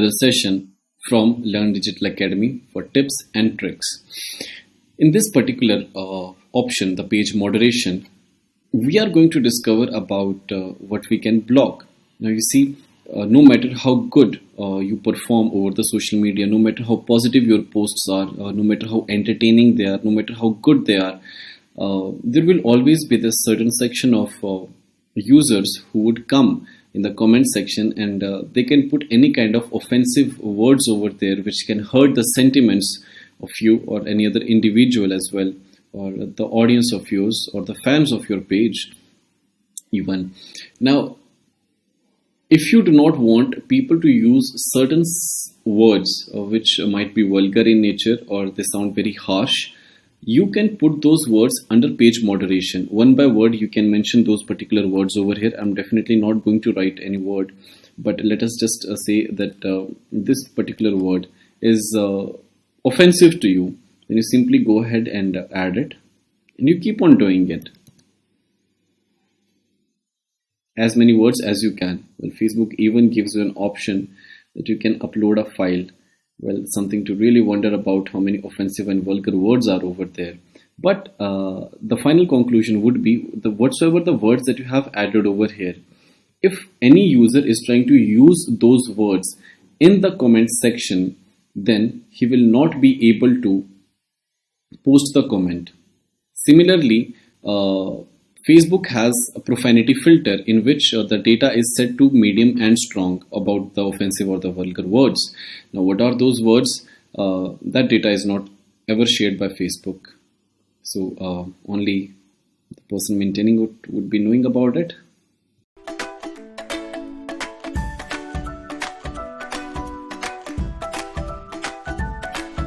another session from Learn Digital Academy for tips and tricks. In this particular option, the page moderation, we are going to discover about what we can block. Now you see, no matter how good you perform over the social media, no matter how positive your posts are, no matter how entertaining they are, no matter how good they are, there will always be this certain section of users who would come in the comment section and they can put any kind of offensive words over there which can hurt the sentiments of you or any other individual as well, or the audience of yours or the fans of your page even. Now, if you do not want people to use certain words which might be vulgar in nature or they sound very harsh, you can put those words under page moderation. One by word, you can mention those particular words over here. I'm definitely not going to write any word, but let us just say that this particular word is offensive to you. Then you simply go ahead and add it, and you keep on doing it. As many words as you can. Well, Facebook even gives you an option that you can upload a file. Well, something to really wonder about how many offensive and vulgar words are over there. But the final conclusion would be whatsoever the words that you have added over here, if any user is trying to use those words in the comment section, then he will not be able to post the comment. Similarly, Facebook has a profanity filter in which the data is set to medium and strong about the offensive or the vulgar words. Now, what are those words? That data is not ever shared by Facebook. So only the person maintaining it would be knowing about it.